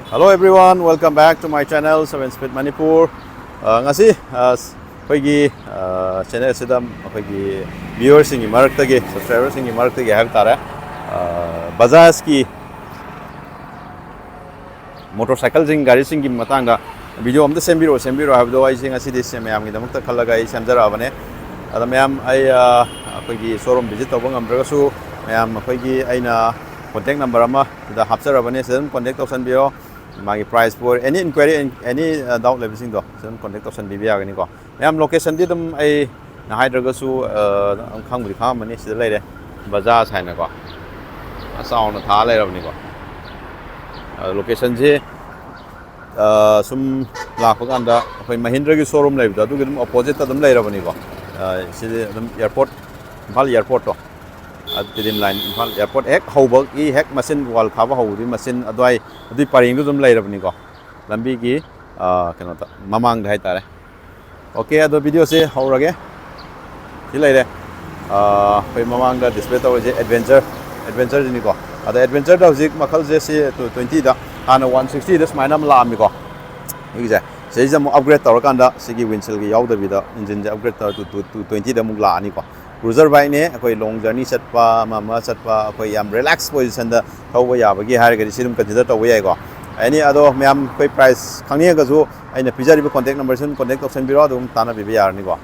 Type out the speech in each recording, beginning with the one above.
Hello everyone, welcome back to my channel 7 Speed Manipur. Ngasi akhoi channel sida akhoi viewers singi maraktage subscribers singi maraktage have tare Bajaj ki motorcycle sing gari singi matanga video amda sembiro habdo ai sing asi dis mayam gi damakta khallaga ai samjara abane ada mayam ai akhoi showroom visit tawang amraga su mayam akhoi aina contact number ama da hapsar abane sen contact tawsan biro magi price for any inquiry any doubt level sing do sen contact tawsan bi ya gani ko mayam location di dum ai na haidraga su khang buri kham mani sida leire Bajaj haina ko asaw na tha leira bani ko location je sum lakpa kanda akhoi Mahindra gi showroom leibda du gum opposite ta dum leira bani ko sida dum airport Impal airport to Tidim line Impal airport ek hobak I hek machine wall khaba hodi machine adwai adi paring du dum leira bani ko lambi gi keno ta mamang dai tare okay ado video se haurage si leire khoi mamang da display ta je adventure ni ko ada adventure da hojik makhal je si 20 da hana 160 da smaina la mi ko ige se jam upgrade tor kanda sigi windshield gi yaud da bida engine je upgrade tor to 20 da muk la ani ko cruiser bike ne akoi long journey chatpa mama chatpa akoi yam relax position da thawa ya bagi har ga sirum consider taw yai ko ani ado myam koi price khangni ga ju aina pijari ba contact number sun contact option biro dum tana bi yar ni ko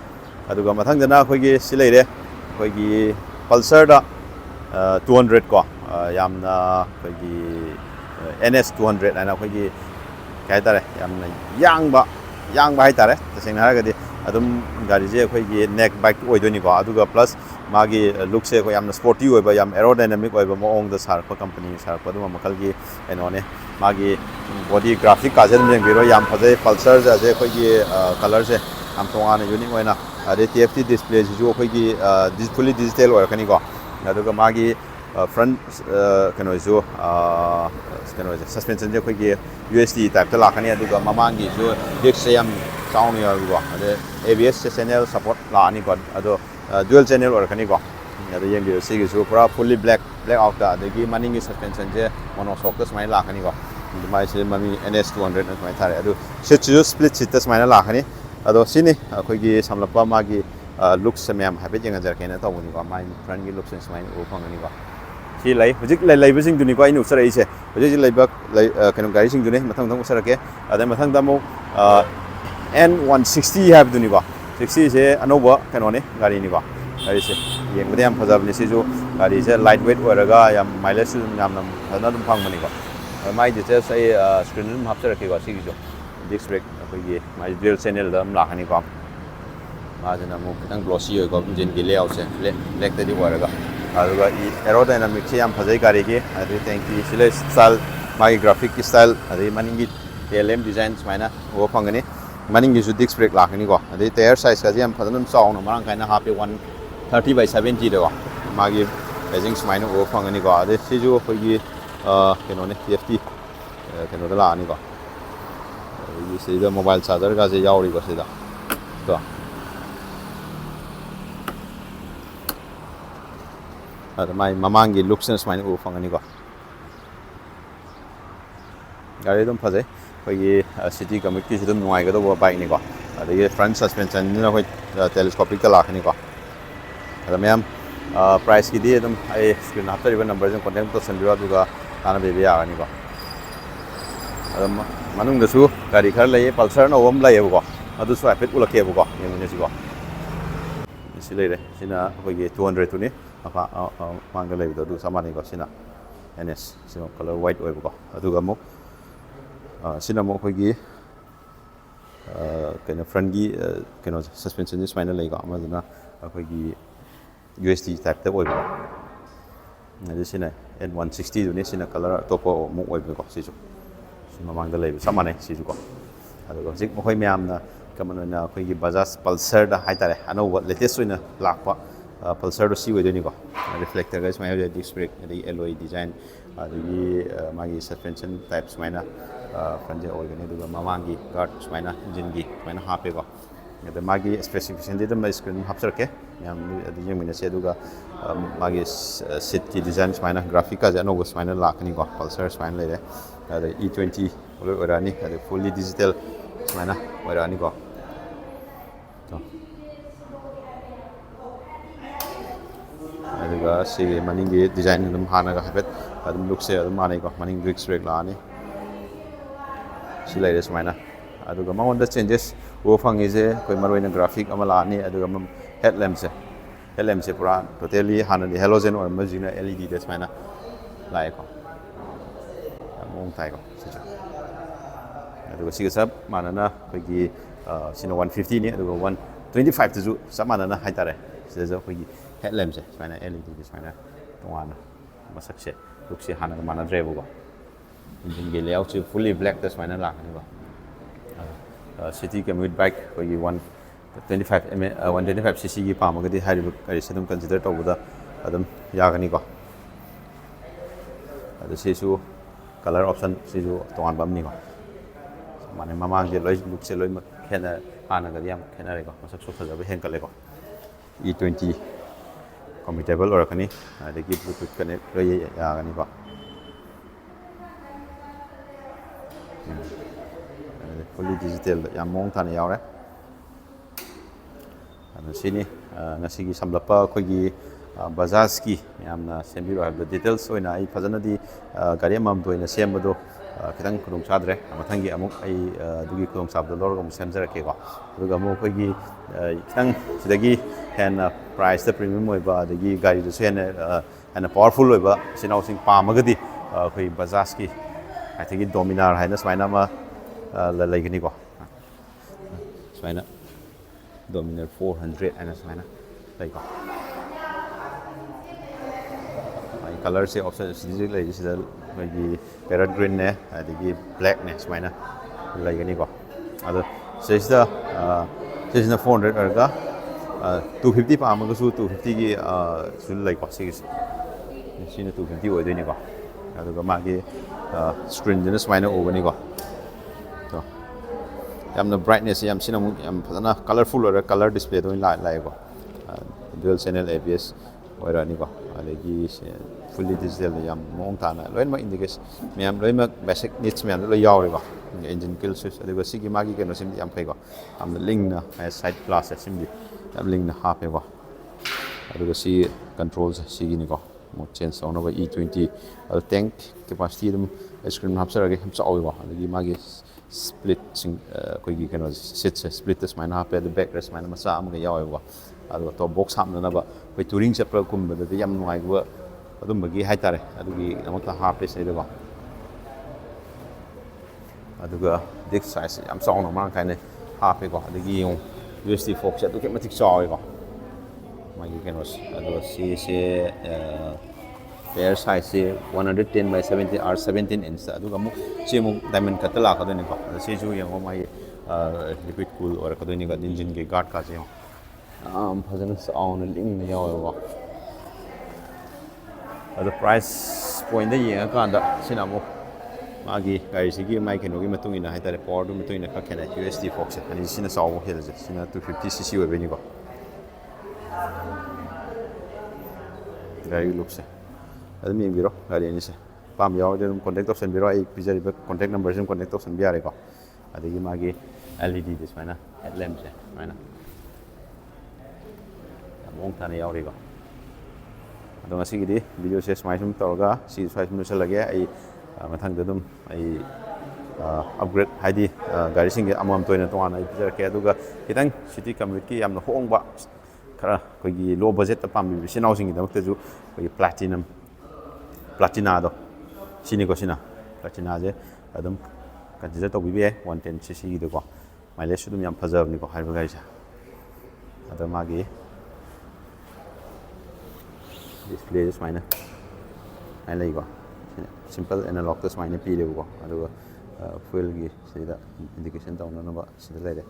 aduga mathang dana akoi gi sileire akoi gi pulsar da 200 ko yamna akoi gi NS 200 aina akoi gi kai tare yamna yang ba hai tare taseng har ga di adum gari je akoi gi neck bike oidoni ko aduga plus magi look se ko yamna sporty oiba yam aerodynamic oiba moong da sarpa company sarpa dum makal gi enone magi body graphic ka jen jeng biro yam phajai pulsar ja je akoi gi color se am tonga ne unique oina ade TFT display ju akoi gi fully digital oir kani ko aduga magi front kano ju suspension je akoi gi USD type ta lakani aduga mamangi ju disc se yam sound ya go ade ABS channel support la ani ko ado dual channel or kani ko ado yeng bi sig su pura fully black out da de gi maning suspension je monoshock tas mai la kani ko mai se mami NS 200 mai thare ado se chu split seat tas mai la kani ado sini khoi gi samlapa ma gi looks samyam happy jeng jar kena to buni ko mai front gi looks mai o phangani ko si lai hujik lai bising duni ko ai nu sarai se hujik lai bak kanu gari sing duni mathang thang sarake ade mathang da mo N160 have duni ko 60 se Anouba kano ne gari ni ko gari se yeng bade am phajab ni se jo gari se lightweight oraga yam mileage yam nam thana dum phang mani ko mai de se sai screen dum hap sarake ko si jo disc brake akoi gi mai dual channel dam la hani ko ma jana mo kitang glossy oi ko engine gi layout se black de oraga aduga aerodynamic se yam phajai gari gi adu tanki sile style mai graphic style adu maningi TLM design smaina wo phangani maningi su disc brake lakani ko ade tire size ka jam phadanum chaung marang kaina happy 130/70 de ko magi paging smaina wo phangani ko ade siju khoi gi keno ne TFT keno da la ani ko yi sida mobile charger ga je yauri ko sida to ada mai mamangi looks smaina wo phangani ko gari dum phajai khoi city community sidum nuai ga do bike ni ko ade front suspension ni khoi telescopic ta lakhani ko ada mayam price ki di dum ai screen after even number jeng contact to sendira duga ana be ya ni ko ada manung da su gari khar lai pulsar no om lai ko adu su afet ulake ko yengminasi ko si lai re sina khoi 200 tu ni apa mangga lai do samani ko sina NS sino color white oi ko aduga mo sina mo khoi gi kena front gi kena suspension ni smaina lai ga amazuna khoi gi USD type ta oi ba na sina N160 ni sina color topo mo oi ko si ju sima mangda lai samane si ju ko ado jik mo khoi myam na kamano na khoi gi Bajaj Pulsar da haitare Anouba latest oina lakpa Pulsar do si oi ni ko reflector ga smaina disc brake adi alloy design adi magi suspension type smaina front je organi duga mamangi guard smaina engine gi smaina hape ko ade magi specification de dum screen hapsarke yam adi yengminasi duga magi seat ki design smaina graphic ka jano go smaina lakni ko Pulsar smaina le ade E20 loi oirani adu fully digital smaina oirani ko to aduga si maningi design dum hanaga habet adum look se adum mane ko maning bricks rek la ni si lai smaina aduga mangon da changes wo fangi je koi maroina graphic amala ni aduga headlamp se pura totally hana di halogen or majina led des mana lai ko mong tai ko sija aduga siga sab manana kogi sino 150 ni aduga 125 tu sab manana hai tare sija kogi headlamp se mana led des mana tongana masak se look se hana mana drive ko engine ge layout se fully black des mana la ni ko city commute bike kogi 125 cc की पामगदी हारिब गाड़ी से तुम consider तौबदा अदम यागनी को अदु सेसु colour option सेसु तोंगान Bamni को माने ममांग जे लोइ look से लोइ खेना हाना गदी याम खेना रे को मसक सो फजब हेंकले को E20 कम्यूटेबल ओरकनी अदगी ब्लूटूथ कनेक्ट लोइ यागनी को fully digital yam मोंग Thane यावरे sini ngasigi samlapa khogi Bajaj ki yamna sembiro habda details oina ai phajana di gari amam toina sembado kitang khudong chadre amathangi amuk ai dugi khudong sabdo lorga mu semjara ke ko duga mu khogi kitang sidagi hen price the premium oiba dagi gari du sen and powerful oiba sinau sing pamagadi khoi Bajaj ki I think Dominar haina smaina ma la laigani ko smaina Dominar 400 and smaina like my color se option is like this is like parrot green ne adigi black ne smaina like ani ko ado says the 400 arga 250 pa amaga su 250 gi sul like ko sig sina 250 oidoi ni ko ado ga magi screen dina smaina over ni ko to yamna brightness yam sina yam phana colorful or color display do lai ko dual channel ABS oira ni ko alegi fully digital yam mong thana loin ma indicates myam loin ma basic needs myam lo yaw ri ko engine kill switch aduga sigi magi keno sim yam phai ko am link na side plus sim di yam link na half ko aduga si controls sigi ni ko mo change on over E20 tank capacity dum screen hapsarage him chawi ko alegi magi split sing koigi keno sit split this mine half the back rest mine masa am ga yaw ko adu to box hamna na ba koi touring chapra kum ba de yam nuai go adum bagi hai tare adugi amata half place ne ba aduga dick size am song no man kind half ko adugi yung USD Fox adu ke matik chaw ko magi keno adu si pair size 110 by 70 or 17 inch aduga mu chemu diamond katala ka deni ko se ju yang mai liquid cool or ka deni ga engine ge guard ka je phajana sound ling ne yaw ko adu price point de yang ka anda sina mu magi gari sigi mai keno gi matung ina haitare power du matung ina ka khena USD Fox ani sina saw hel je sina 250cc we beni ko gari looks adum yeng biro gari ani se pam yaw de contact option biro ai pizari ba contact number sim contact option biare ko adigi magi LED dis mana headlamp se mana mong thane yaw ri ko ado ngasi gi di video se smai sum torga si swai sum se lage ai mathang dum ai upgrade haidi gari sing amam toina to ana pizar ke aduga kitang city commute ki yamna hongba khara kogi low budget ta pam bi sinau sing gi damak ju kogi platina do sini ko sina platina je adum consider to bibe 110cc gi do ko mileage dum yam phajab ni ko har gari sa adum magi display is mine ai lai ko simple analog to mine pi le ko adu fuel gi sida indication down na ba sida lai de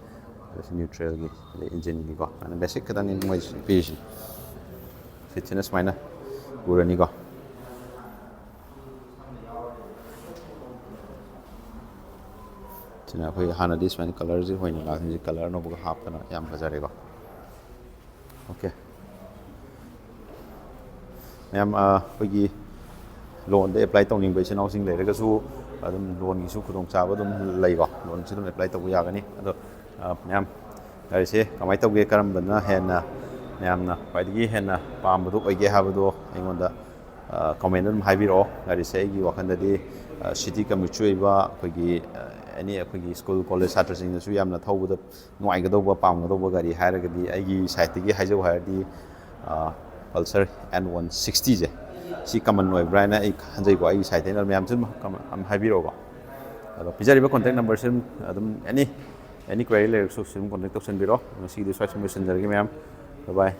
neutral gi engine gi ko ana basic kadan in mai pi fitness mine urani ko tina khoi hana this one color ji hoina la ji color no bu half na yam bajare ko okay yam khoi gi ꯂꯣꯟꯗ apply ꯇꯧꯅꯤꯡꯕ ꯏꯆꯤꯟ ꯏꯅꯥꯎꯁꯤꯡ ꯂꯩꯔꯒꯁꯨ ꯑꯗꯨꯝ ꯂꯣꯟꯒꯤꯁꯨ ꯈꯨꯗꯣꯡꯆꯥꯕ ꯑꯗꯨꯝ ꯂꯩꯀꯣ ꯂꯣꯟꯁꯨ ꯑꯗꯨꯝ ꯑꯦꯄ꯭ꯂꯥꯏ ꯇꯧꯕ ꯌꯥꯒꯅꯤ ꯑꯗꯣ ꯃꯌꯥꯝ ꯒꯥꯔꯤꯁꯦ ꯀꯃꯥꯏꯅ ꯇꯧꯒꯦ ꯀꯔꯝꯕꯅ ꯍꯦꯟꯅ ꯃꯌꯥꯝꯅ ꯈ꯭ꯋꯥꯏꯗꯒꯤ ꯍꯦꯟꯅ ꯄꯥꯝꯕꯗꯨ ꯑꯣꯏꯒꯦ ꯍꯥꯏꯕꯗꯣ ꯑꯩꯉꯣꯟꯗ ꯀꯣꯃꯦꯟꯗ ꯑꯗꯨꯝ ꯍꯥꯏꯕꯤꯔꯛꯑꯣ ꯒꯥꯔꯤꯁꯦ ꯑꯩꯒꯤ ꯋꯥꯈꯜꯗꯗꯤ ꯁꯤꯇꯤ ꯀꯝꯃ꯭ꯌꯨꯠꯁꯨ ꯑꯣꯏꯕ ꯑꯩꯈꯣꯏꯒꯤ ꯑꯦꯅꯤ ꯑꯩꯈꯣꯏꯒꯤ ꯁ꯭ꯀꯨꯜ ꯀꯣꯂꯦꯖ ꯁꯥꯇ꯭ꯔꯁꯤꯡꯅꯁꯨ ꯌꯥꯝꯅ ꯊꯧꯕꯗ ꯅꯨꯡꯉꯥꯏꯒꯗꯧꯕ ꯄꯥꯝꯒꯗꯧꯕ ꯒꯥꯔꯤ ꯍꯥꯏꯔꯒꯗꯤ ꯑꯩꯒꯤ ꯁꯥꯏꯠꯇꯒꯤ ꯍꯥꯏꯖꯧ ꯍꯥꯏꯔꯗꯤ ꯄꯜꯁꯔ N160ꯁꯦ ꯁꯤ ꯀꯃꯟ ꯑꯣꯏꯕ꯭ꯔꯥ ꯍꯥꯏꯅ ꯑꯩ ꯈꯟꯖꯩꯀꯣ ꯑꯩꯒꯤ ꯁꯥꯏꯠꯇꯩꯅ ꯃꯌꯥꯝꯁꯨ ꯑꯗꯨꯝ ꯍꯥꯏꯕꯤꯔꯛꯑꯣꯀꯣ ꯑꯗꯣ ꯄꯤꯖꯔꯤꯕ ꯀꯣꯟꯇꯦꯛ ꯅꯝꯕꯔꯁꯤ ꯑꯗꯨꯝ ꯑꯦꯅꯤ ꯀ꯭ꯋꯦꯔꯤ ꯂꯩꯔꯒꯁꯨ ꯑꯗꯨꯝ ꯀꯣꯟꯇꯦꯛ ꯇꯧꯁꯟꯕꯤꯔꯣ ꯉꯁꯤꯒꯤꯗꯤ ꯁ꯭ꯋꯥꯏ ꯁꯨꯝ ꯂꯣꯏꯁꯤꯟꯖꯔꯒꯦ ꯃꯌꯥꯝ ꯕꯥꯏ